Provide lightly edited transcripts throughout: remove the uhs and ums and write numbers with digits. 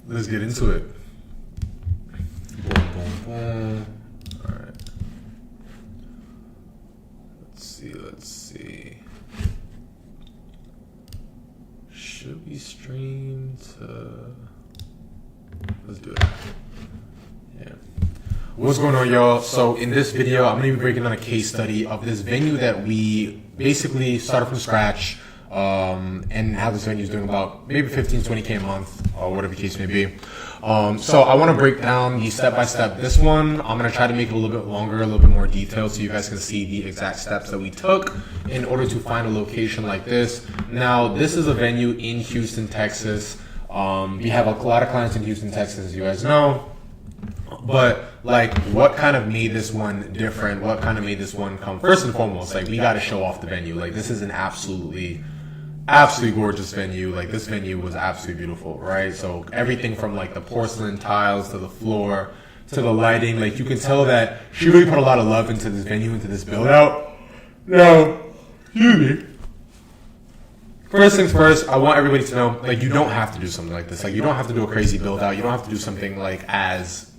let's get into it. Boom, boom, boom. All right. Let's see. Should we stream to... Let's do it. Yeah. What's going on, y'all? So in this video, I'm going to be breaking down a case study of this venue that we basically started from scratch, and how this venue is doing about maybe 15, 20K a month, or whatever the case may be. So I want to break down the step-by-step. This one, I'm going to try to make it a little bit longer, a little bit more detailed, so you guys can see the exact steps that we took in order to find a location like this. Now, this is a venue in Houston, Texas. We have a lot of clients in Houston, Texas, as you guys know. But like, what kind of made this one different? What kind of made this one come? First and foremost, like, we got to show off the venue. Like, this is an absolutely gorgeous venue. Like, this venue was absolutely beautiful, right? So everything from like the porcelain tiles to the floor to the lighting, like, you can tell that she really put a lot of love into this venue, into this build out. Now, excuse me. First things first, I want everybody to know, like, you don't have to do something like this. Like, you don't have to do a crazy build out. You don't have to do something like as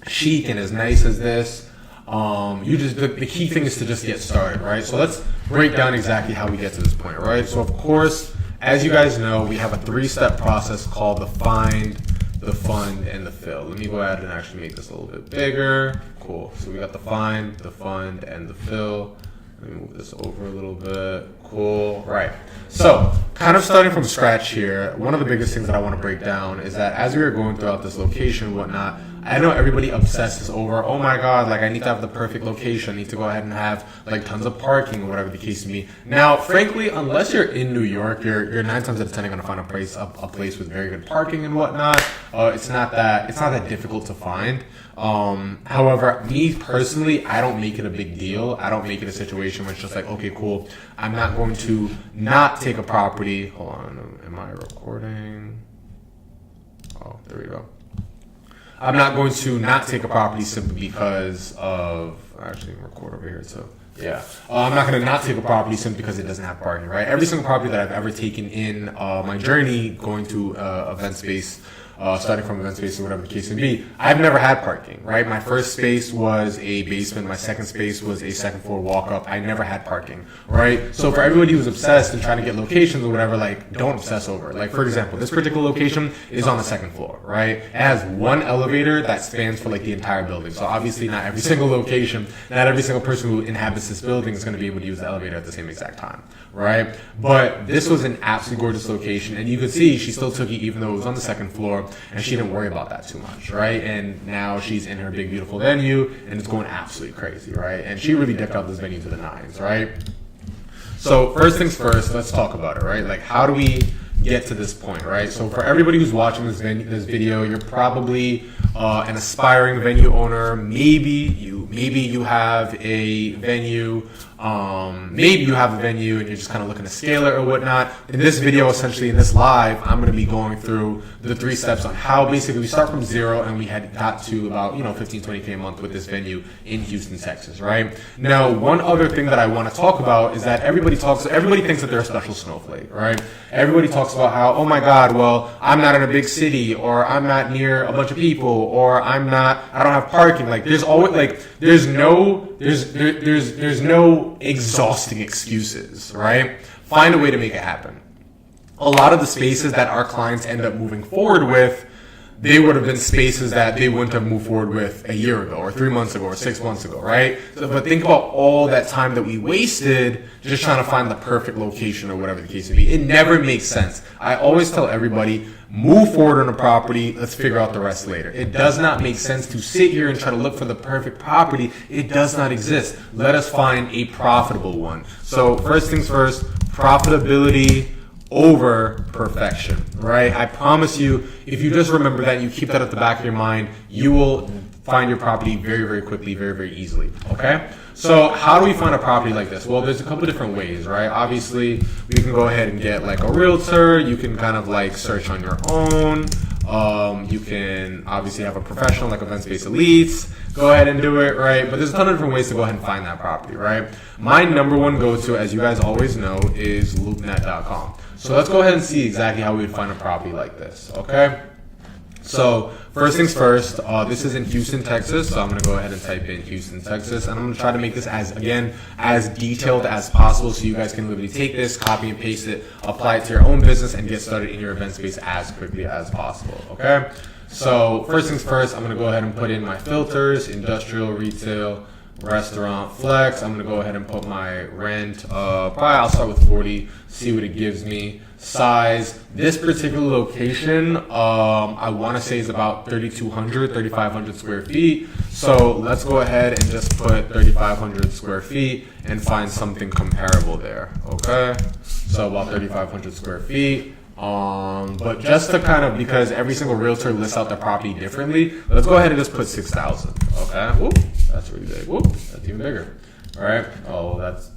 chic and as nice as this. You just, the key thing is to just get started, right? So let's break down exactly how we get to this point, right? So of course, as you guys know, we have a 3-step process called the find, the fund, and the fill. Let me go ahead and actually make this a little bit bigger. Cool. So we got the find, the fund, and the fill. Let me move this over a little bit. Cool. Right. So, kind of starting from scratch here, one of the biggest things that I want to break down is that as we were going throughout this location and whatnot, I know everybody obsesses over, oh my God, like, I need to have the perfect location. I need to go ahead and have like tons of parking or whatever the case may be. Now, frankly, unless you're in New York, you're 9 times out of 10 going to find a place with very good parking and whatnot. It's not that difficult to find. However, me personally, I don't make it a big deal. I don't make it a situation where it's just like, okay, cool, I'm not going to not take a property. Hold on, am I recording? Oh, there we go. I'm not going to not take a property simply because of, actually, record over here, so yeah. I'm not going to not take a property simply because it doesn't have parking, right? Every single property that I've ever taken in my journey going to event space, starting from event space or whatever the case may be, I've never had parking, right? My first space was a basement. My second space was a second floor walk-up. I never had parking, right? So for everybody who's obsessed and trying to get locations or whatever, like, don't obsess over it. Like, for example, this particular location is on the second floor, right? It has one elevator that spans for like the entire building. So obviously not every single location, not every single person who inhabits this building is going to be able to use the elevator at the same exact time, right? But this was an absolutely gorgeous location, and you could see she still took it even though it was on the second floor. And she didn't worry about that too much, right? And now she's in her big, beautiful venue, and it's going absolutely crazy, right? And she really decked out this venue to the nines, right? So first things first, let's talk about it, right? Like, how do we get to this point, right? So for everybody who's watching this video, you're probably an aspiring venue owner. Maybe you have a venue. Maybe you have a venue and you're just kind of looking to scale it or whatnot. In this video, essentially in this live, I'm going to be going through the 3 steps on how basically we start from 0 and we had got to about, 15, 20K a month with this venue in Houston, Texas, right? Now, one other thing that I want to talk about is that everybody thinks that they're a special snowflake, right? Everybody talks about how, oh my God, well, I'm not in a big city, or I'm not near a bunch of people, or I don't have parking. Like, there's always, like, there's no exhausting excuses, right? Find a way to make it happen. A lot of the spaces that our clients end up moving forward with, they would have been spaces that they wouldn't have moved forward with a year ago or 3 months ago or 6 months ago, right? So, but think about all that time that we wasted just trying to find the perfect location or whatever the case may be. It never makes sense. I always tell everybody, move forward on a property, let's figure out the rest later. It does not make sense to sit here and try to look for the perfect property. It does not exist. Let us find a profitable one. So first things first, profitability over perfection, right? I promise you, if you just remember that and you keep that at the back of your mind, you will find your property very, very quickly, very, very easily, okay? So how do we find a property like this? Well, there's a couple different ways, right? Obviously, we can go ahead and get like a realtor. You can kind of like search on your own. You can obviously have a professional like Event Space Elites. Go ahead and do it, right? But there's a ton of different ways to go ahead and find that property, right? My number one go-to, as you guys always know, is loopnet.com. So let's go ahead and see exactly how we would find a property like this, okay? So first things first, this is in Houston, Texas. So I'm going to go ahead and type in Houston, Texas. And I'm going to try to make this as detailed as possible so you guys can literally take this, copy and paste it, apply it to your own business, and get started in your event space as quickly as possible. Okay? So first things first, I'm going to go ahead and put in my filters, industrial, retail, restaurant, flex. I'm going to go ahead and put my rent. Probably I'll start with 40, see what it gives me. Size, this particular location, I want to say is about 3,500 square feet. So let's go ahead and just put 3,500 square feet and find something comparable there. Okay, so about 3,500 square feet. But just to kind of, because every single realtor lists out their property differently, let's go ahead and just put 6,000. Okay, whoop, that's really big. Whoop, that's even bigger. All right, oh, that's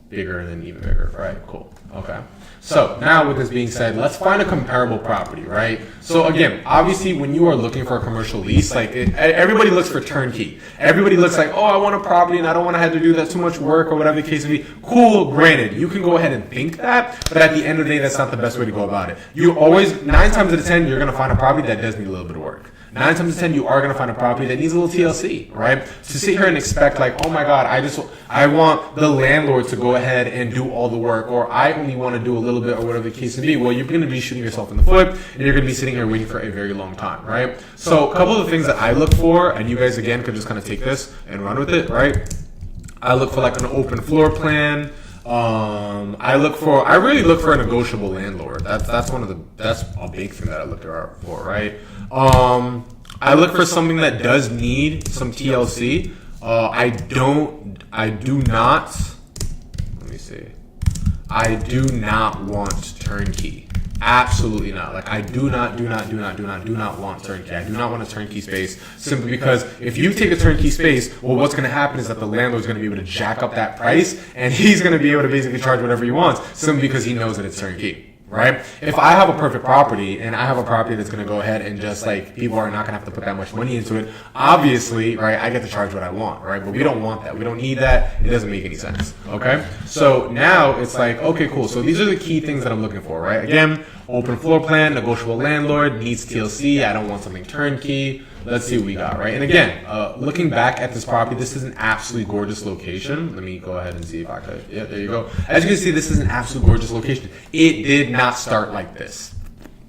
bigger and then even bigger. All right, cool. Okay. So now with this being said, let's find a comparable property, right? So again, obviously when you are looking for a commercial lease, like everybody looks for turnkey. Everybody looks like, oh, I want a property and I don't want to have to do that too much work or whatever the case may be. Cool, granted, you can go ahead and think that, but at the end of the day, that's not the best way to go about it. You always, 9 times out of 10, you're going to find a property that does need a little bit of work. 9 times out of 10, you are going to find a property that needs a little TLC, right? To sit here and expect like, oh my God, I want the landlord to go ahead and do all the work, or I only want to do a little bit, or whatever the case may be. Well, you're going to be shooting yourself in the foot, and you're going to be sitting here waiting for a very long time, right? So a couple of the things that I look for, and you guys again could just kind of take this and run with it, right? I look for like an open floor plan. I really look for a negotiable landlord. That's a big thing that I look for, right? I look for something that does need some TLC. I do not want turnkey. Absolutely not. Like I do not want turnkey. I do not want a turnkey space simply because if you take a turnkey space, well, what's going to happen is that the landlord's going to be able to jack up that price and he's going to be able to basically charge whatever he wants simply because he knows that it's turnkey. Right? If I have a perfect property and I have a property that's going to go ahead and just like people are not going to have to put that much money into it, obviously, right, I get to charge what I want, right? But we don't want that. We don't need that. It doesn't make any sense. Okay? So now it's like, okay, cool. So these are the key things that I'm looking for, right? Again, open floor plan, negotiable landlord, needs TLC. I don't want something turnkey. Let's see what we got, right? And again, looking back at this property, this is an absolutely gorgeous location. Let me go ahead and see if I could. Yeah, there you go. As you can see, this is an absolutely gorgeous location. It did not start like this.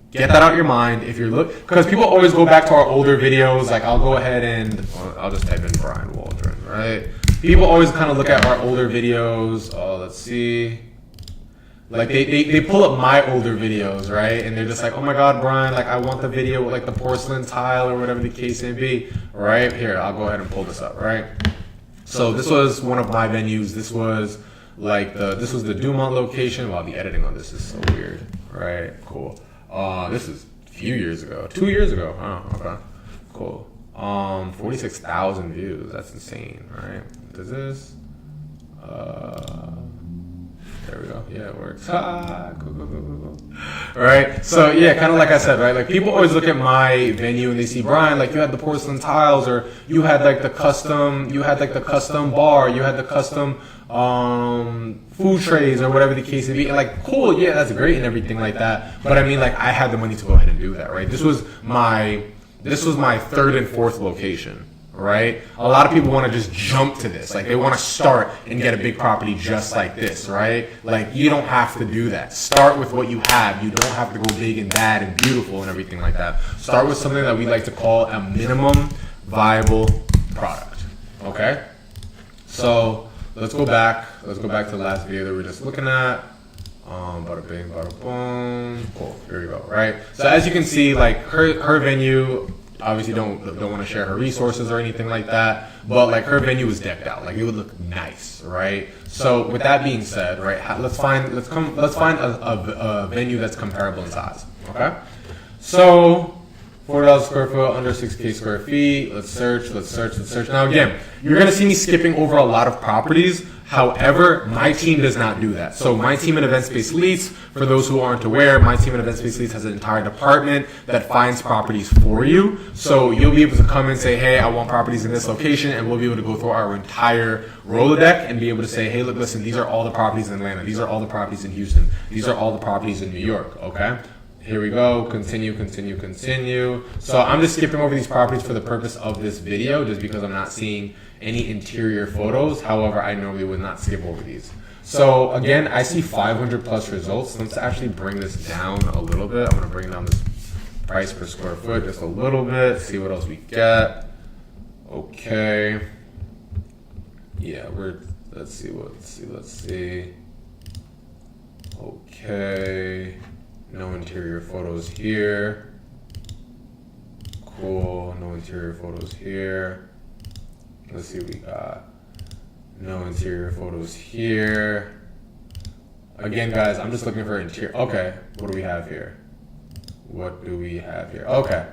Get that out of your mind if you're because people always go back to our older videos. Like I'll go ahead and I'll just type in Brian Waldron, right? People always kind of look at our older videos. Let's see. Like they pull up my older videos, right? And they're just like, oh my God, Brian, like I want the video with like the porcelain tile or whatever the case may be, right? Here, I'll go ahead and pull this up, right? So this was one of my venues. This was like this was the Dumont location. Wow, the editing on this is so weird, right? Cool. This is a few years ago, 2 years ago. Oh, okay, cool. 46,000 views. That's insane, right? Does this? There we go. Yeah, it works. Cool. Right? So yeah, kind of like I said, right? Like people always look at my venue and they see Brian, like you had the porcelain tiles, or you had like the custom bar, you had the custom food trays or whatever the case may be. And like, cool, yeah, that's great and everything like that. But I mean, like I had the money to go ahead and do that, right? This was my third and fourth location. Right? A lot of people want to just jump to this. Like they want to start and get a big property just like this, right? Like you don't have to do that. Start with what you have. You don't have to go big and bad and beautiful and everything like that. Start with something that we like to call a minimum viable product. Okay? So let's go back. Let's go back to the last video that we were just looking at. Bada bing, bada boom. Cool. Here we go. Right? So as you can see, like her venue, obviously don't want to share her resources or anything like that, but like her venue was decked out, like it would look nice, right? So with that being said, right, let's find a venue that's comparable in size. Okay, so 4,000 square foot, under 6K square feet. Let's search. Now again, you're gonna see me skipping over a lot of properties. However, my team does not do that. So my team at Event Space Leads, for those who aren't aware, my team at Event Space Leads has an entire department that finds properties for you. So you'll be able to come and say, hey, I want properties in this location, and we'll be able to go through our entire Rolodex and be able to say, hey, look, listen, these are all the properties in Atlanta. These are all the properties in Houston. These are all the properties in New York, okay? Here we go, continue. So I'm just skipping over these properties for the purpose of this video, just because I'm not seeing any interior photos. However, I normally would not skip over these. So again, I see 500 plus results. Let's actually bring this down a little bit. I'm gonna bring down this price per square foot just a little bit, see what else we get. Okay. Yeah, let's see. Okay. No interior photos here. Cool, no interior photos here. Let's see what we got. No interior photos here. Again, guys, I'm just looking for interior. Okay, what do we have here? Okay,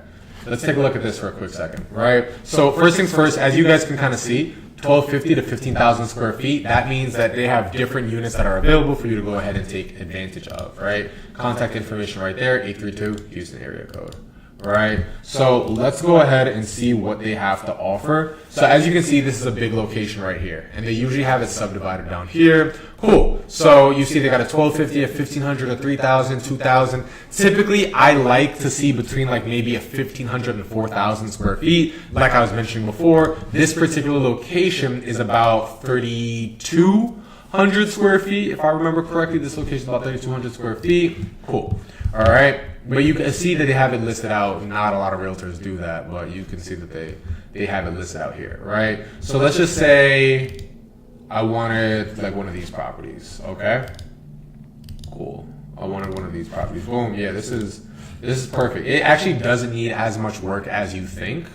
let's take a look at this for a quick second, right? So first things first, as you guys can kind of see, 1250 to 15,000 square feet. That means that they have different units that are available for you to go ahead and take advantage of, right? Contact information right there, 832 Houston area code. Right, so let's go ahead and see what they have to offer. So as you can see, this is a big location right here, and they usually have it subdivided down here. Cool. So you see they got a 1250, a 1500, a 3000, 2000. Typically, I like to see between like maybe a 1500 and 4000 square feet. Like I was mentioning before, this particular location is about 3200 square feet. If I remember correctly, this location is about 3200 square feet. Cool. All right. But you can see that they have it listed out. Not a lot of realtors do that, but you can see that they have it listed out here, right? So let's just say I wanted like one of these properties, okay? Cool. I wanted one of these properties. Boom. Yeah, this is perfect. It actually doesn't need as much work as you think.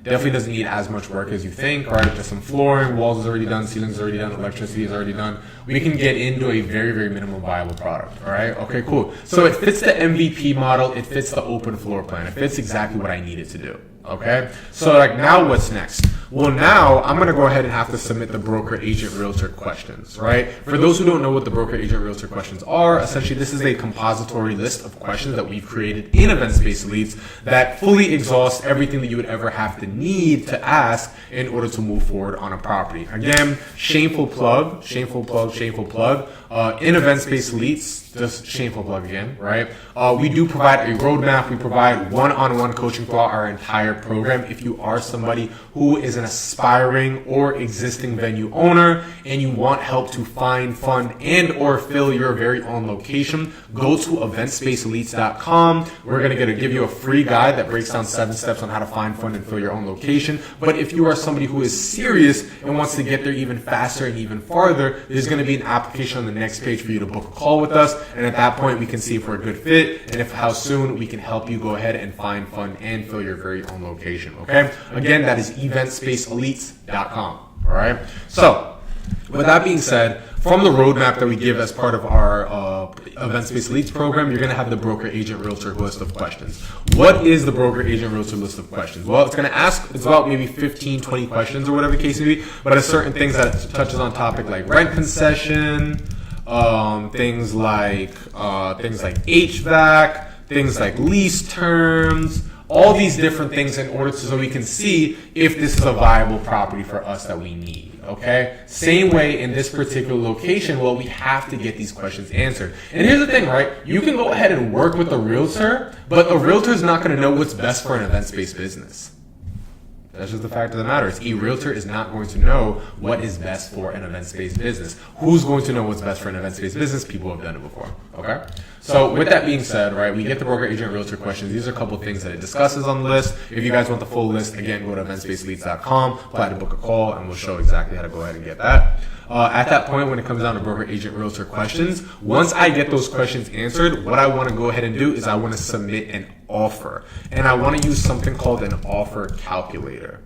Definitely doesn't need as much work as you think, right? Just some flooring, walls is already done, ceilings is already done, electricity is already done. We can get into a very, very minimum viable product, all right? Okay, cool. So it fits the MVP model, it fits the open floor plan, it fits exactly what I need it to do, okay? So like now what's next? Well, now I'm gonna go ahead and have to submit the broker agent realtor questions, right? For those who don't know what the broker agent realtor questions are, essentially this is a compository list of questions that we've created in Event Space Leads that fully exhausts everything that you would ever have to need to ask in order to move forward on a property. Again, shameful plug. In Event Space Leads, just shameful plug again, right? We do provide a roadmap. We provide one-on-one coaching throughout our entire program. If you are somebody who is an aspiring or existing venue owner and you want help to find, fund, and or fill your very own location, go to eventspaceeleads.com. We're going to give you a free guide that breaks down 7 steps on how to find, fund, and fill your own location. But if you are somebody who is serious and wants to get there even faster and even farther, there's going to be an application on the next page for you to book a call with us. And at that point, we can see if we're a good fit and if how soon we can help you go ahead and find, fund, and fill your very own location. Okay. Again, that is eventspaceeleads.com. All right. So with that being said, from the roadmap that we give as part of our Event Space Leads program, you're going to have the broker agent realtor list of questions. What is the broker agent realtor list of questions? Well, it's going to ask, it's about maybe 15, 20 questions or whatever the case may be, but it's certain things that it touches on topic like rent concession, things like HVAC, things like lease terms, all these different things in order so we can see if this is a viable property for us that we need. Okay. Same way in this particular location, well, we have to get these questions answered. And here's the thing, right? You can go ahead and work with a realtor, but a realtor is not going to know what's best for an event-based business. That's just the fact of the matter. A realtor is not going to know what is best for an event-based business. Who's going to know what's best for an event-based business? People who have done it before. Okay? So with that being said, right, we get the broker agent realtor questions. These are a couple of things that it discusses on the list. If you guys want the full list, again, go to eventspaceeleads.com, apply to book a call, and we'll show exactly how to go ahead and get that. At that point, when it comes down to broker agent realtor questions, once I get those questions answered, what I want to go ahead and do is I want to submit an offer. And I want to use something called an offer calculator.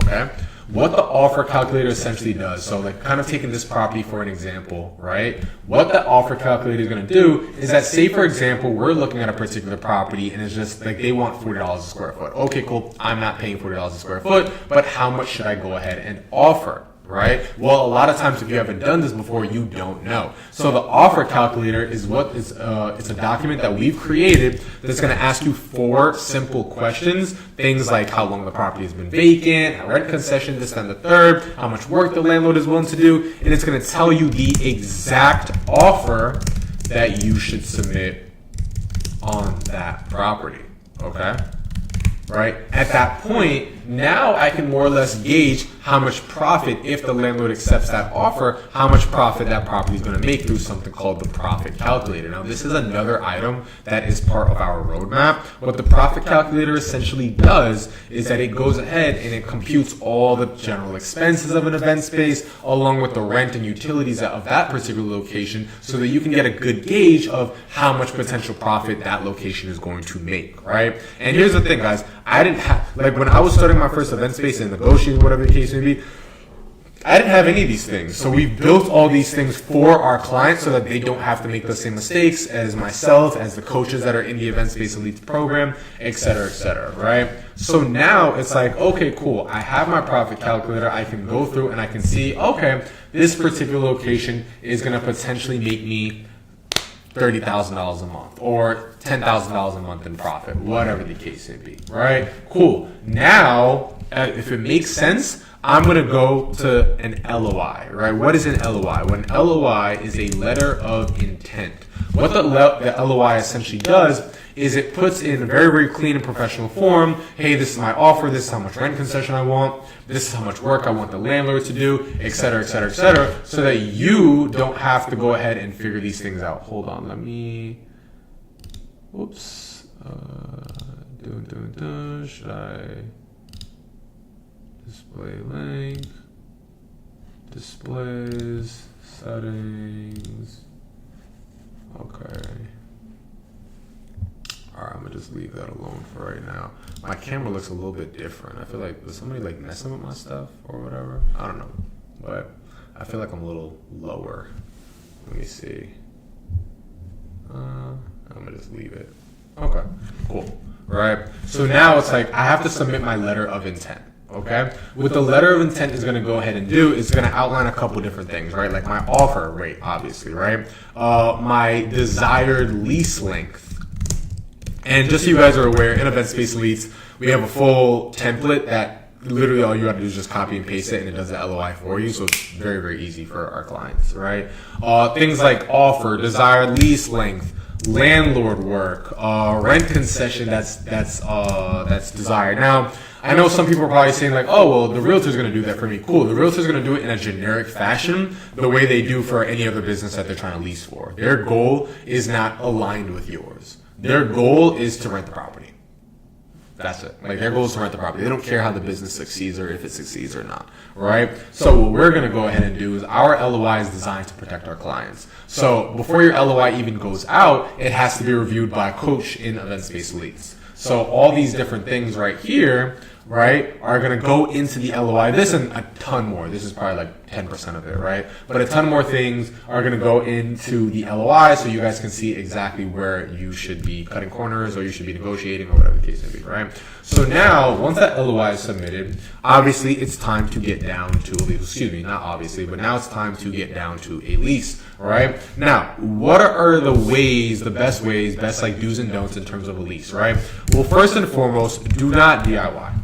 Okay? What the offer calculator essentially does, so like kind of taking this property for an example, right? What the offer calculator is going to do is that, say for example, we're looking at a particular property and it's just like they want $40 a square foot. Okay, cool. I'm not paying $40 a square foot, but how much should I go ahead and offer? Right? Well, a lot of times if you haven't done this before, you don't know. So the offer calculator is what is it's a document that we've created that's going to ask you 4 simple questions. Things like how long the property has been vacant, rent concession, this and the third, how much work the landlord is willing to do, and it's going to tell you the exact offer that you should submit on that property, okay? Right? At that point, now I can more or less gauge how much profit, if the landlord accepts that offer, how much profit that property is going to make through something called the profit calculator. Now, this is another item that is part of our roadmap. What the profit calculator essentially does is that it goes ahead and it computes all the general expenses of an event space along with the rent and utilities of that particular location so that you can get a good gauge of how much potential profit that location is going to make, right? And here's the thing, guys. I didn't have, like when I was starting my first event space and negotiating, whatever the case may be, I didn't have any of these things. So we built all these things for our clients so that they don't have to make the same mistakes as myself, as the coaches that are in the Event Space Elite program, et cetera, right? So now it's like, okay, cool. I have my profit calculator. I can go through and I can see, okay, this particular location is going to potentially make me $30,000 a month or $10,000 a month in profit, whatever the case may be, right? Cool. Now, if it makes sense, I'm going to go to an LOI, right? What is an LOI? Well, an LOI is a letter of intent. What the LOI essentially does is it puts in a very, very clean and professional form, hey, this is my offer, this is how much rent concession I want, this is how much work I want the landlord to do, et cetera, so that you don't have to go ahead and figure these things out. Hold on, let me, whoops, should I display link, displays, settings, okay. Alright, I'm gonna just leave that alone for right now. My camera looks a little bit different. I feel like, was somebody like messing with my stuff or whatever? I don't know. But I feel like I'm a little lower. Let me see. I'm gonna just leave it. Okay, cool. Right? So now it's like I have to submit my letter of intent. Okay? What the letter of intent is going to go ahead and do is going to outline a couple different things, right? Like my offer rate, obviously, right? My desired lease length. And just so you guys are aware, in Event Space Elites, we have a full template that literally all you have to do is just copy and paste it and it does the LOI for you. So it's very, very easy for our clients, right? Things like offer, desired lease length, landlord work, rent concession that's desired. Now, I know some people are probably saying like, oh, well, the realtor's going to do that for me. Cool. The realtor's going to do it in a generic fashion, the way they do for any other business that they're trying to lease for. Their goal is not aligned with yours. Their goal is to rent the property. That's it. Like their goal is to rent the property. They don't care how the business succeeds or if it succeeds or not, right? So what we're going to go ahead and do is our LOI is designed to protect our clients. So before your LOI even goes out, it has to be reviewed by a coach in Event Space Elites. So all these different things right here, right, are going to go into the LOI. This and a ton more. This is probably like 10% of it, right? But a ton more things are going to go into the LOI so you guys can see exactly where you should be cutting corners or you should be negotiating or whatever the case may be, right? So now, once that LOI is submitted, obviously it's time to get down to a lease. Excuse me, not obviously, but now it's time to get down to a lease, right? Now, what are the ways, the best ways, best like do's and don'ts in terms of a lease, right? Well, first and foremost, do not DIY.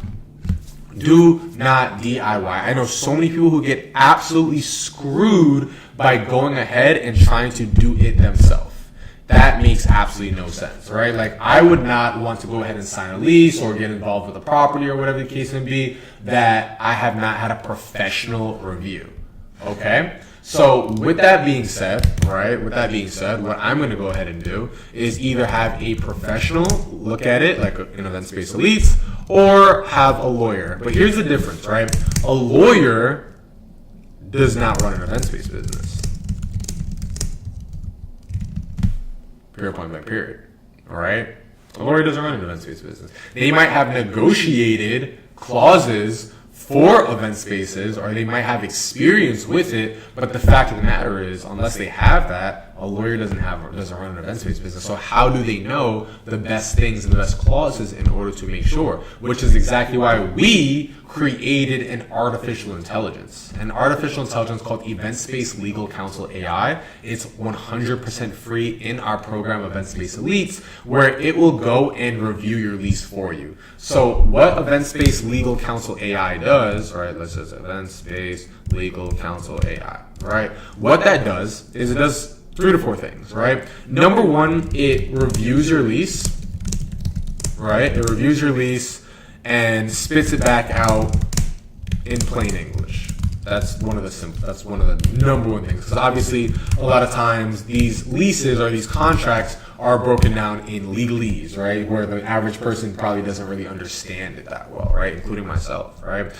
Do not DIY. I know so many people who get absolutely screwed by going ahead and trying to do it themselves. That makes absolutely no sense, right? Like I would not want to go ahead and sign a lease or get involved with a property or whatever the case may be that I have not had a professional review. Okay? So with that being said, right, what I'm going to go ahead and do is either have a professional look at it, like an Event Space Elites, or have a lawyer. But here's the difference, right? A lawyer does not run an event space business. Period, point blank, period. All right? A lawyer doesn't run an event space business. They might have negotiated clauses for event spaces, or they might have experience with it, but the fact of the matter is, unless they have that, a lawyer doesn't run an event space business. So how do they know the best things and the best clauses in order to make sure? Which is exactly why we created an artificial intelligence called Event Space Legal Counsel AI. It's 100% free in our program Event Space Elites, where it will go and review your lease for you. So what Event Space Legal Counsel AI does, right? Let's just Event Space Legal Counsel AI, right? What that does is it does 3 to 4 things, right? Number one, it reviews your lease, right? It reviews your lease and spits it back out in plain English. That's one of the number one things. Because obviously, a lot of times these leases or these contracts are broken down in legalese, right? Where the average person probably doesn't really understand it that well, right? Including myself, right?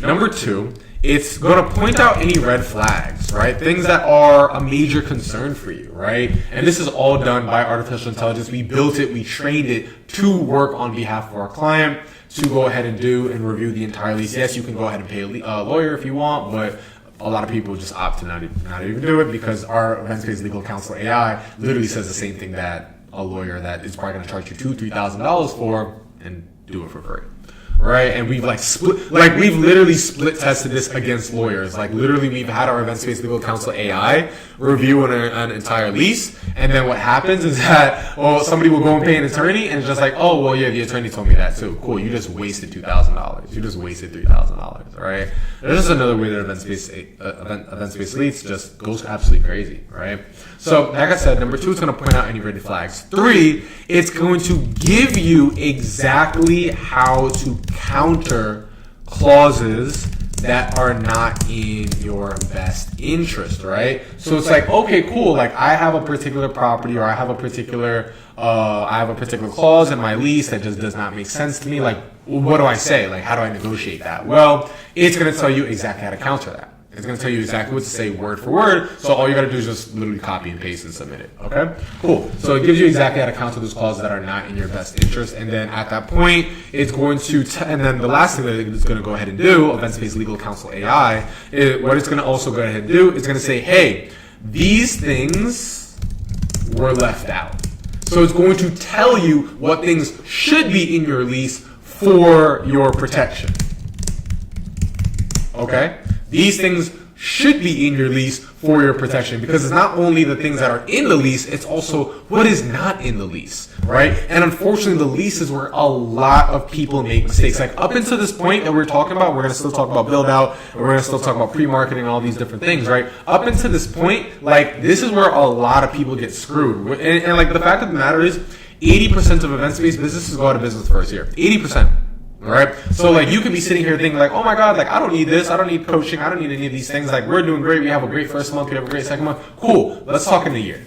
Number two, it's going to point out any red flags, right? Things that are a major concern for you, right? And this is all done by artificial intelligence. We built it, we trained it to work on behalf of our client, to go ahead and do and review the entire lease. Yes, you can go ahead and pay a lawyer if you want, but a lot of people just opt to not even do it because our event-based legal counsel AI literally says the same thing that a lawyer that is probably going to charge you $2,000-$3,000 for and do it for free. Right, and we've we've literally split tested this against lawyers. Like literally, we've had our event-based legal counsel AI review an entire lease, and then what happens is that somebody will go and pay an attorney, and it's just like, oh well, yeah, the attorney told me that too. Cool, you just wasted $2,000. You just wasted $3,000. Right? There's just another way that event-based leads just goes absolutely crazy. Right? So, like I said, number two, it's going to point out any red flags. 3, it's going to give you exactly how to counter clauses that are not in your best interest, right? So it's like, okay, cool. Like I have a particular property or I have a particular clause in my lease that just does not make sense to me. Like, what do I say? Like, how do I negotiate that? Well, it's going to tell you exactly how to counter that. It's going to tell you exactly what to say word for word. So all you got to do is just literally copy and paste and submit it. Okay? Cool. So it gives you exactly how to counter those clauses that are not in your best interest. And then at that point, it's going to, and then the last thing that it's going to go ahead and do, events-based legal counsel AI, what it's going to also go ahead and do is going to say, hey, these things were left out. So it's going to tell you what things should be in your lease for your protection. Okay? These things should be in your lease for your protection because it's not only the things that are in the lease, it's also what is not in the lease, right? And unfortunately, the lease is where a lot of people make mistakes. Like up until this point that we're talking about, we're going to still talk about build out, and we're going to still talk about pre-marketing and all these different things, right? Up until this point, like this is where a lot of people get screwed. And like the fact of the matter is, 80% of events-based businesses go out of business first year. 80%. All right. So like you could be sitting here thinking like, oh my God, like I don't need this. I don't need coaching. I don't need any of these things. Like we're doing great. We have a great first month. We have a great second month. Cool. Let's talk in a year.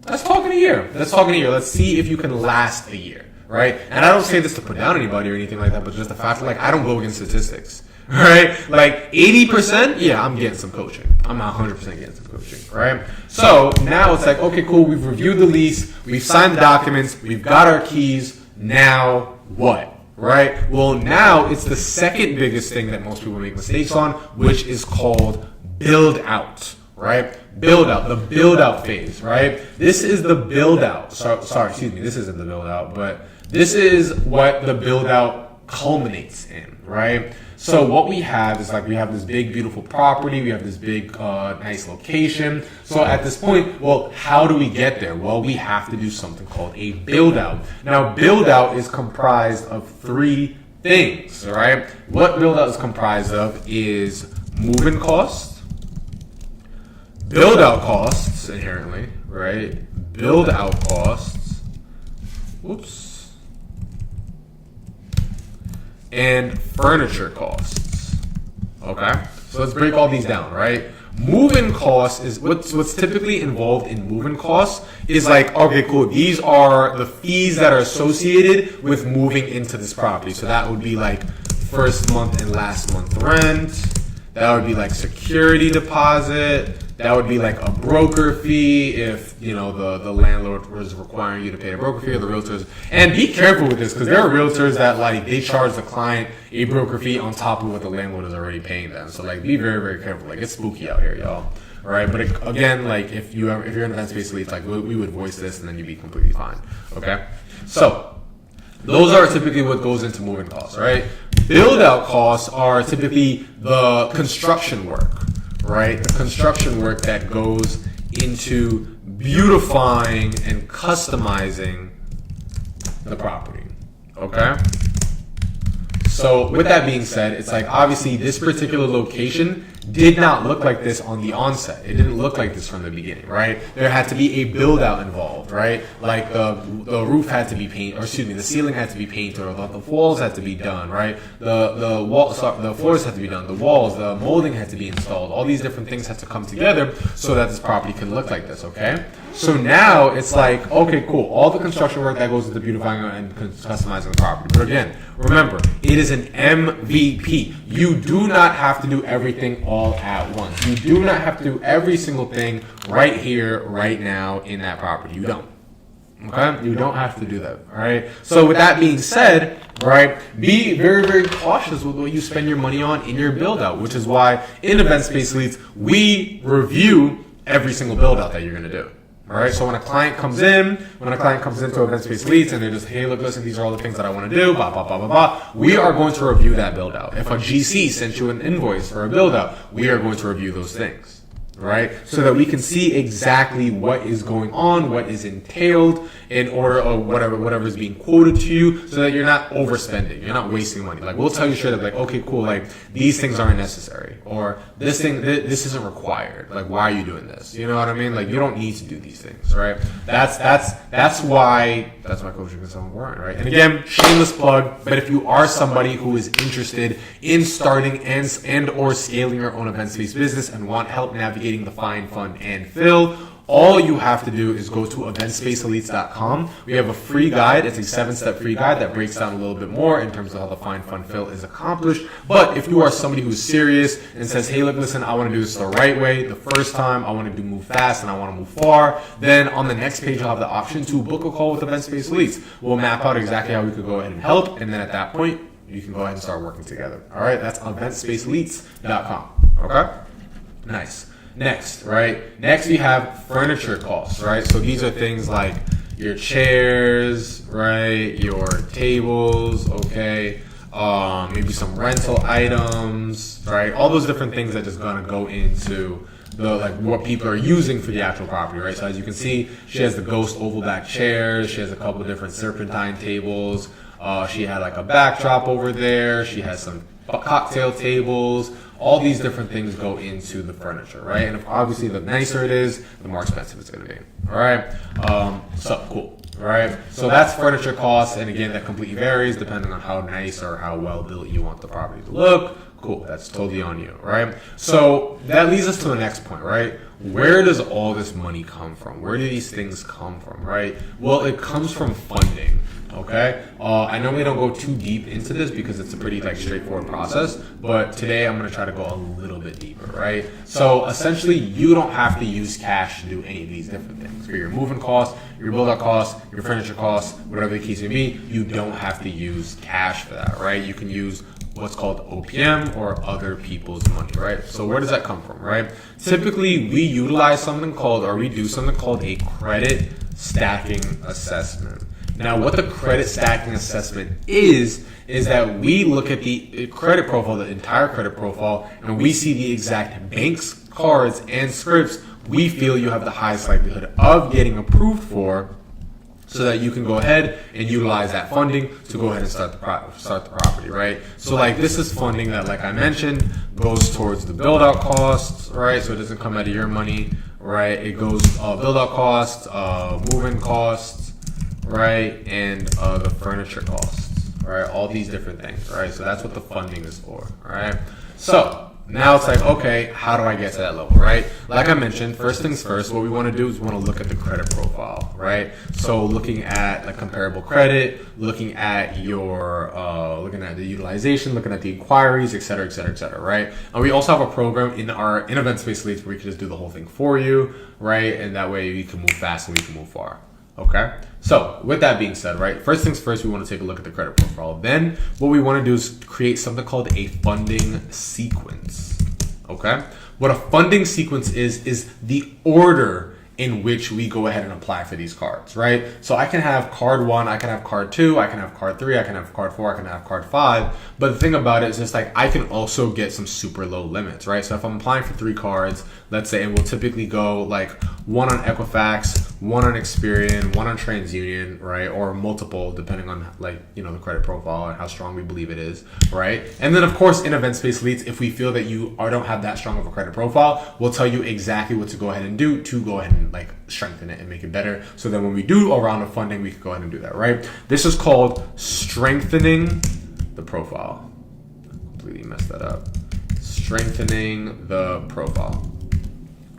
Let's Let's see if you can last a year. Right. And I don't say this to put down anybody or anything like that, but just the fact that like I don't go against statistics. Right. Like 80%. Yeah, I'm getting some coaching. I'm not 100% getting some coaching. Right. So now it's like, okay, cool. We've reviewed the lease. We've signed the documents. We've got our keys. Now what? Right? Well, now it's the second biggest thing that most people make mistakes on, which is called build out, right? Build out, the build out phase, right? This is the build out. This isn't the build out, but this is what the build out culminates in, right? So what we have is like we have this big, beautiful property. We have this big, nice location. So at this point, well, how do we get there? Well, we have to do something called a build out. Now, build out is comprised of 3 things, all right? What build out is comprised of is move-in costs, build out costs inherently, right? Build out costs. And furniture costs. Okay? So let's break all these down, right? Move-in costs is what's typically involved in move-in costs is like, okay, cool. These are the fees that are associated with moving into this property. So that would be like first month and last month rent. That would be like security deposit. That would be like a broker fee if, you know, the landlord was requiring you to pay a broker fee or the realtors. And be careful with this because there are realtors that like they charge the client a broker fee on top of what the landlord is already paying them. So like be very, very careful. Like it's spooky out here, y'all. All right. But again, like if you're in event-based leads, like we would voice this and then you'd be completely fine. Okay. So those are typically what goes into moving costs, right? Build out costs are typically the construction work. Right? The construction work that goes into beautifying and customizing the property. Okay? So with that being said, it's like obviously this particular location did not look like this on the onset. It didn't look like this from the beginning, right? There had to be a build out involved, right? Like the roof had to be painted, or excuse me, the ceiling had to be painted, or the walls had to be done, right? The floors had to be done, the walls, the molding had to be installed. All these different things had to come together so that this property can look like this, okay? So now it's like, okay, cool. All the construction work that goes into beautifying and customizing the property. But again, remember, it is an MVP. You do not have to do everything all at once. You do not have to do every single thing right here, right now in that property. You don't. Okay? You don't have to do that. All right? So with that being said, right, be very, very cautious with what you spend your money on in your build out, which is why in Event Space Leads, we review every single build out that you're going to do. All right, so when a client comes into Event Space Leads and they're just, hey, look, listen, these are all the things that I want to do, blah, blah, blah, blah, blah, we are going to review that build out. If a GC sent you an invoice for a build out, we are going to review those things, right? So that we can see exactly what is going on, what is entailed in order of whatever is being quoted to you, so that you're not overspending, you're not wasting money. Like, we'll tell you straight up, like, okay, cool, like, these things aren't necessary, or this isn't required. Like, why are you doing this? You know what I mean? Like, you don't need to do these things, right? That's why coaching is so important, right? And again, shameless plug, but if you are somebody who is interested in starting and or scaling your own event space business and want help navigating the find, fund, and fill, all you have to do is go to eventspaceelites.com. We have a free guide. It's a 7-step free guide that breaks down a little bit more in terms of how the find, fund, fill is accomplished. But if you are somebody who's serious and says, hey, look, listen, I want to do this the right way, the first time, I want to move fast and I want to move far, then on the next page, you'll have the option to book a call with Event Space Elites. We'll map out exactly how we could go ahead and help. And then at that point, you can go ahead and start working together. All right, that's eventspaceelites.com. Okay, nice. Next, right? Next we have furniture costs, right? So these are things like your chairs, right? Your tables, okay? Maybe some rental items, right? All those different things that just gonna go into what people are using for the actual property, right? So as you can see, she has the ghost oval back chairs. She has a couple of different serpentine tables. She had like a backdrop over there. She has some cocktail tables. All these different things go into the furniture, right? And obviously, the nicer it is, the more expensive it's going to be. All right. So cool. All right. So that's furniture costs, and again, that completely varies depending on how nice or how well built you want the property to look. Cool. That's totally on you, right? So that leads us to the next point, right? Where does all this money come from? Where do these things come from, right? Well, it comes from funding. Okay, I normally don't go too deep into this because it's a pretty straightforward process, but today I'm going to try to go a little bit deeper, right? So essentially, you don't have to use cash to do any of these different things. For your moving costs, your build-out costs, your furniture costs, whatever the case may be, you don't have to use cash for that, right? You can use what's called OPM or other people's money, right? So where does that come from, right? Typically, we utilize we do something called a credit stacking assessment. Now, what the credit stacking assessment is that we look at the credit profile, the entire credit profile, and we see the exact banks, cards, and scripts we feel you have the highest likelihood of getting approved for, so that you can go ahead and utilize that funding to go ahead and start the property, right? So this is funding that, like I mentioned, goes towards the build-out costs, right? So it doesn't come out of your money, right? It goes build-out costs, moving costs, right, and the furniture costs, right? All these different things, right? So that's what the funding is for, right? So now it's okay, how do I get to that level, right? Like I mentioned, first things first, what we want to do is we want to look at the credit profile, right? So looking at comparable credit, looking at the utilization, looking at the inquiries, et cetera, et cetera, et cetera, right? And we also have a program in Event Space Leads where we can just do the whole thing for you, right? And that way we can move fast and we can move far. Okay, so with that being said, right, first things first, we want to take a look at the credit profile. Then what we want to do is create something called a funding sequence. Okay, what a funding sequence is the order in which we go ahead and apply for these cards, right? So I can have card 1, I can have card 2, I can have card 3, I can have card 4, I can have card 5. But the thing about it is just I can also get some super low limits, right? So if I'm applying for 3 cards, let's say, and we'll typically go 1 on Equifax, one on Experian, one on TransUnion, right? Or multiple, depending on like, you know, the credit profile and how strong we believe it is, right? And then of course in Event Space Leads, if we feel that you don't have that strong of a credit profile, we'll tell you exactly what to go ahead and do to go ahead and like strengthen it and make it better. So then when we do a round of funding, we can go ahead and do that, right? This is called strengthening the profile. Completely messed that up. Strengthening the profile.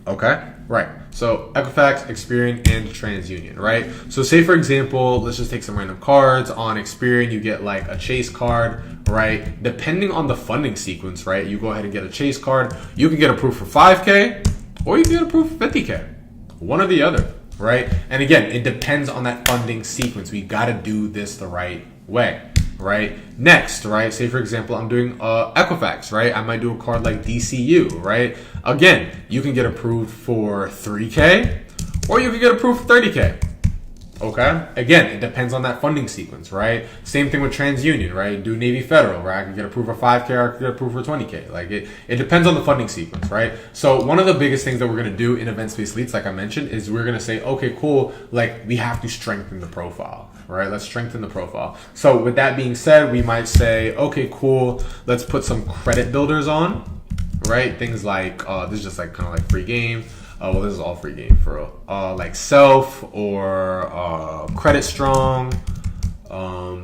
Okay, right. So Equifax, Experian, and TransUnion, right? So say for example, let's just take some random cards. On Experian, you get like a Chase card, right? Depending on the funding sequence, right? You go ahead and get a Chase card. You can get approved for 5K or you can get approved for 50K. One or the other, right? And again, it depends on that funding sequence. We got to do this the right way. Right? Next, right? Say for example, I'm doing Equifax, right? I might do a card like DCU, right? Again, you can get approved for 3K or you can get approved for 30K. Okay? Again, it depends on that funding sequence, right? Same thing with TransUnion, right? Do Navy Federal, right? I can get approved for 5K or I can get approved for 20K. Like it depends on the funding sequence, right? So one of the biggest things that we're going to do in Event Space Leads, like I mentioned, is we're going to say, okay, cool. Like we have to strengthen the profile, right? Let's strengthen the profile. So with that being said, we might say, okay, cool. Let's put some credit builders on, right? Things like, this is just like kind of like free game. Well, this is all free game for real. Like Self or Credit Strong,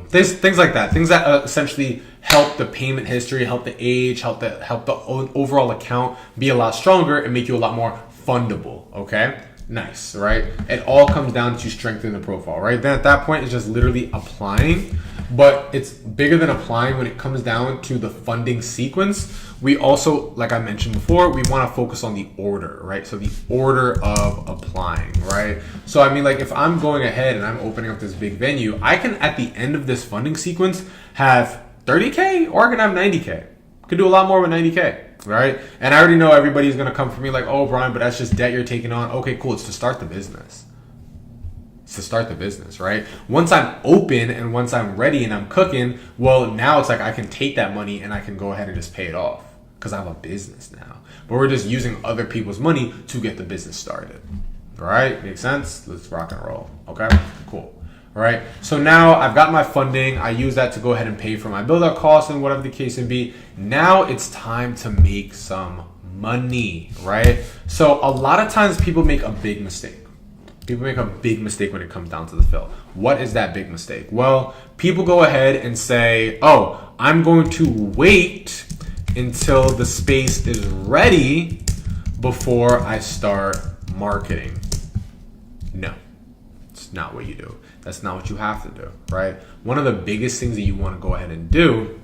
things like that. Things that essentially help the payment history, help the age, help the overall account be a lot stronger and make you a lot more fundable. Okay, nice, right? It all comes down to strengthening the profile, right? Then at that point, it's just literally applying. But it's bigger than applying when it comes down to the funding sequence. We also, like I mentioned before, we want to focus on the order, right? So the order of applying, right? So I mean, like if I'm going ahead and I'm opening up this big venue, I can at the end of this funding sequence have 30K or I can have 90K. Could do a lot more with 90K, right? And I already know everybody's going to come for me like, oh, Brian, but that's just debt you're taking on. Okay, cool. It's to start the business. To start the business, right? Once I'm open and once I'm ready and I'm cooking, well, now it's like I can take that money and I can go ahead and just pay it off because I have a business now. But we're just using other people's money to get the business started. All right, makes sense? Let's rock and roll. Okay, cool. All right, so now I've got my funding. I use that to go ahead and pay for my build-out costs and whatever the case may be. Now it's time to make some money, right? So a lot of times people make a big mistake. People make a big mistake when it comes down to the fill. What is that big mistake? Well, people go ahead and say, oh, I'm going to wait until the space is ready before I start marketing. No, it's not what you do. That's not what you have to do, right? One of the biggest things that you want to go ahead and do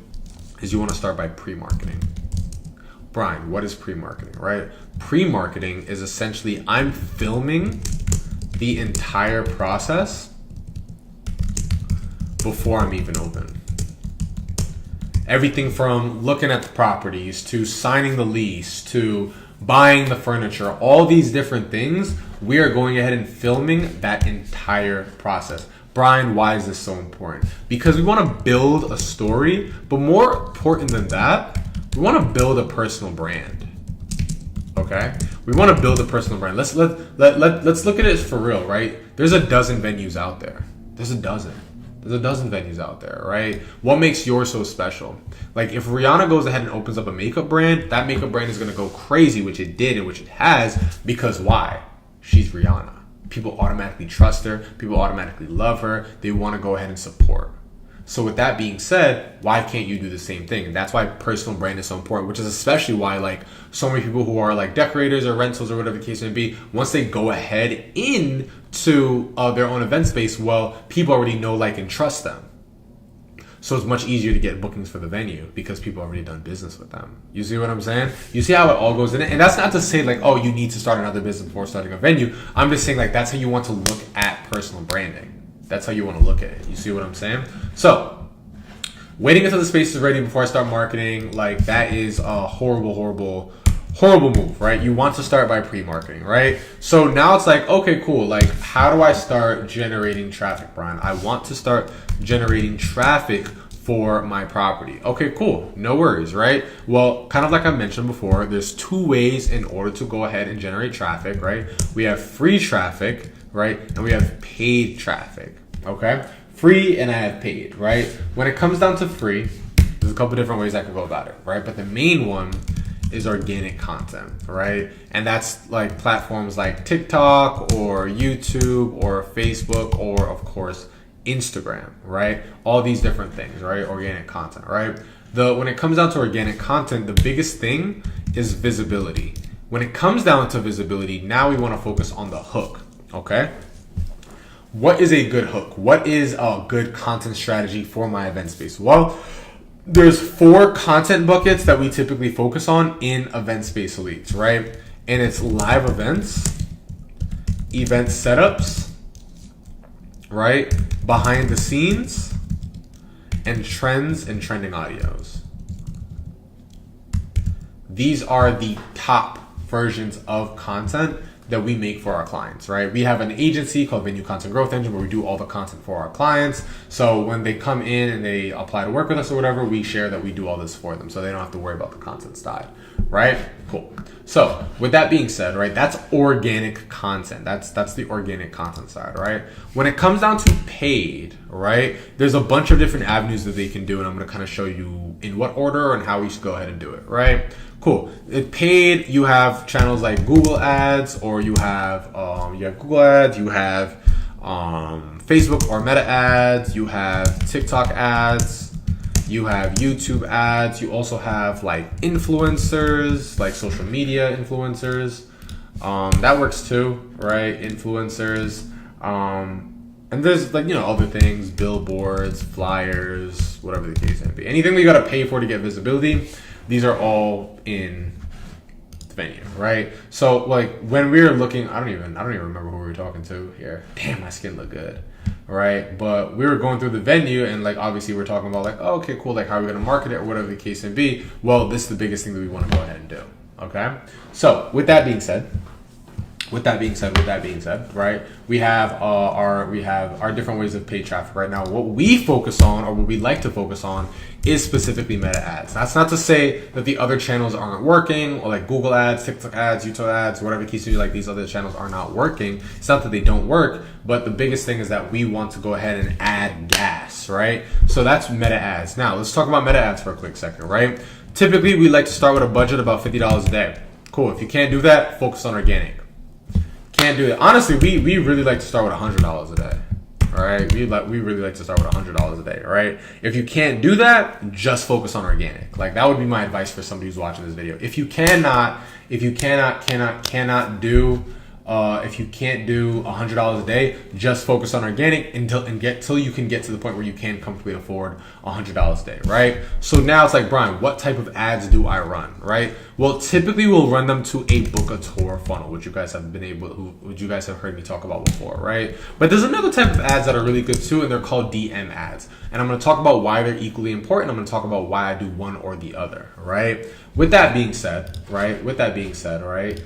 is you want to start by pre-marketing. Brian, what is pre-marketing, right? Pre-marketing is essentially I'm filming the entire process before I'm even open. Everything from looking at the properties to signing the lease to buying the furniture, all these different things, we are going ahead and filming that entire process. Brian, why is this so important? Because we want to build a story, but more important than that, we want to build a personal brand. Okay, we want to build a personal brand. Let's look at it for real, right? There's a dozen venues out there. There's a dozen venues out there, right? What makes yours so special? Like if Rihanna goes ahead and opens up a makeup brand, that makeup brand is going to go crazy, which it did and which it has, because why? She's Rihanna. People automatically trust her. People automatically love her. They want to go ahead and support. So with that being said, why can't you do the same thing? And that's why personal brand is so important, which is especially why like so many people who are like decorators or rentals or whatever the case may be, once they go ahead into their own event space, well, people already know, like, and trust them. So it's much easier to get bookings for the venue because people already done business with them. You see what I'm saying? You see how it all goes in it? And that's not to say like, oh, you need to start another business before starting a venue. I'm just saying like that's how you want to look at personal branding. That's how you want to look at it. You see what I'm saying? So waiting until the space is ready before I start marketing, like that is a horrible move, right? You want to start by pre-marketing, right? So now it's like, okay, cool. Like, how do I start generating traffic, Brian? I want to start generating traffic for my property. Okay, cool. No worries, right? Well, kind of like I mentioned before, there's two ways in order to go ahead and generate traffic, right? We have free traffic, right? And we have paid traffic, okay? Free and I have paid, right? When it comes down to free, there's a couple different ways I could go about it, right? But the main one is organic content, right? And that's like platforms like TikTok or YouTube or Facebook or of course Instagram, right? All these different things, right? Organic content, right? When it comes down to organic content, the biggest thing is visibility. When it comes down to visibility, now we want to focus on the hook, okay? What is a good hook? What is a good content strategy for my event space? Well, there's 4 content buckets that we typically focus on in Event Space Elites, right? And it's live events, event setups, right? Behind the scenes, and trends and trending audios. These are the top versions of content that we make for our clients, right? We have an agency called Venue Content Growth Engine where we do all the content for our clients. So when they come in and they apply to work with us or whatever, we share that we do all this for them so they don't have to worry about the content side, right? Cool. So with that being said, right, that's organic content. That's the organic content side, right? When it comes down to paid, right, there's a bunch of different avenues that they can do, and I'm going to kind of show you in what order and how we should go ahead and do it, right? Cool. It paid, you have channels like Google Ads, or you have Google Ads, you have Facebook or Meta Ads, you have TikTok ads, you have YouTube ads, you also have like influencers, like social media influencers. That works too, right? Influencers. And there's like, other things, billboards, flyers, whatever the case may be. Anything that you got to pay for to get visibility, these are all in the venue, right? So like when we were looking, I don't even remember who we were talking to here. Damn, my skin looked good, right? But we were going through the venue and like obviously we're talking about like, oh, okay, cool, like how are we gonna market it or whatever the case may be. Well, this is the biggest thing that we want to go ahead and do. Okay. So with that being said, right, we have our different ways of paid traffic right now. What we focus on, or what we like to focus on, is specifically Meta ads. That's not to say that the other channels aren't working, or like Google ads, TikTok ads, YouTube ads, whatever the case may be, like these other channels are not working. It's not that they don't work, but the biggest thing is that we want to go ahead and add gas, right? So that's Meta ads. Now let's talk about Meta ads for a quick second, right? Typically we like to start with a budget of about $50 a day. Cool. If you can't do that, focus on organic. Can't do it. Honestly, we really like to start with $100 a day. All right, we really like to start with $100 a day. All right, if you can't do that, just focus on organic. Like that would be my advice for somebody who's watching this video. If you can't do $100 a day, just focus on organic until you can get to the point where you can comfortably afford $100 a day, right? So now it's like, Brian, what type of ads do I run, right? Well, typically we'll run them to a book a tour funnel, which you guys have heard me talk about before, right? But there's another type of ads that are really good too, and they're called DM ads. And I'm going to talk about why they're equally important. I'm going to talk about why I do one or the other, right? With that being said, right?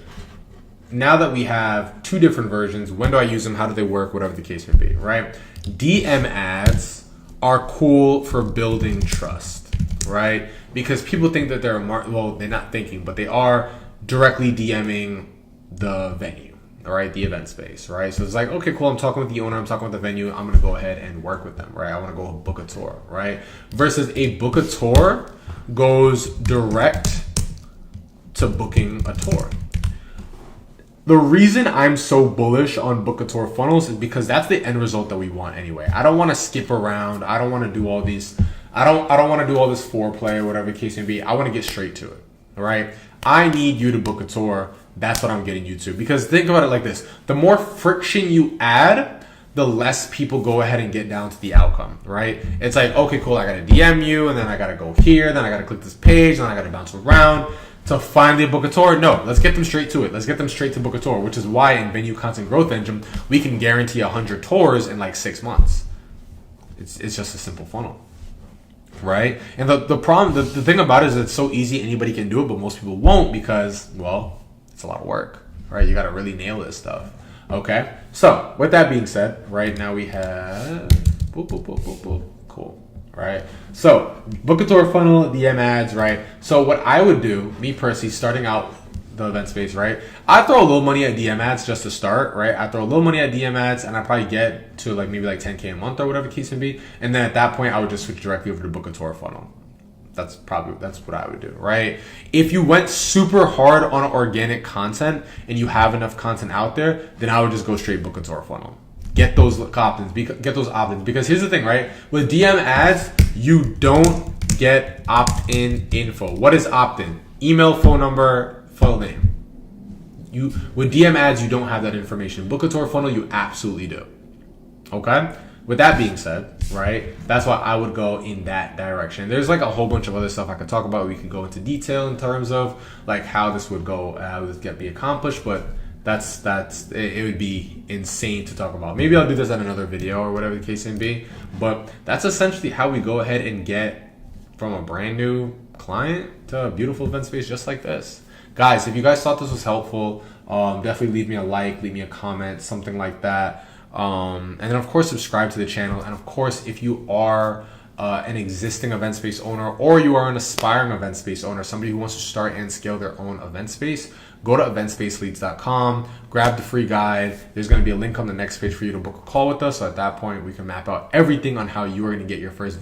Now that we have 2 different versions, when do I use them? How do they work? Whatever the case may be, right? DM ads are cool for building trust, right? Because people think that they're they're not thinking, but they are directly DMing the venue, all right? The event space, right? So it's like, okay, cool. I'm talking with the owner. I'm talking with the venue. I'm going to go ahead and work with them, right? I want to go book a tour, right? Versus a book a tour goes direct to booking a tour. The reason I'm so bullish on book a tour funnels is because that's the end result that we want anyway. I don't want to skip around. I don't want to do all these. I don't want to do all this foreplay or whatever the case may be. I want to get straight to it. All right. I need you to book a tour. That's what I'm getting you to. Because think about it like this: the more friction you add, the less people go ahead and get down to the outcome. Right? It's like, okay, cool. I got to DM you, and then I got to go here, then I got to click this page, then I got to bounce around to finally book a tour. No, let's get them straight to it. Let's get them straight to book a tour, which is why in Venue Content Growth Engine, we can guarantee 100 tours in like 6 months. It's just a simple funnel, right? And the problem, the thing about it is it's so easy, anybody can do it, but most people won't because, well, it's a lot of work, right? You got to really nail this stuff, okay? So with that being said, right now we have, cool. Right? So book a tour funnel, DM ads, right? So what I would do, me personally, starting out the event space, right? I throw a little money at DM ads just to start, right? I throw a little money at DM ads, and I probably get to like maybe like 10K a month or whatever the case may be. And then at that point, I would just switch directly over to book a tour funnel. That's what I would do, right? If you went super hard on organic content and you have enough content out there, then I would just go straight book a tour funnel. Get those opt-ins, because here's the thing, right? With DM ads, you don't get opt-in info. What is opt-in? Email, phone number, full name. With DM ads, you don't have that information. Book a tour funnel, you absolutely do. Okay? With that being said, right, that's why I would go in that direction. There's like a whole bunch of other stuff I could talk about. We can go into detail in terms of like how this would go, how this get be accomplished, but it would be insane to talk about. Maybe I'll do this in another video or whatever the case may be, but that's essentially how we go ahead and get from a brand new client to a beautiful event space just like this. Guys, if you guys thought this was helpful, definitely leave me a like, leave me a comment, something like that. And then of course subscribe to the channel. And of course, if you are an existing event space owner, or you are an aspiring event space owner, somebody who wants to start and scale their own event space, go to eventspaceleads.com, grab the free guide. There's going to be a link on the next page for you to book a call with us. So at that point, we can map out everything on how you are going to get your first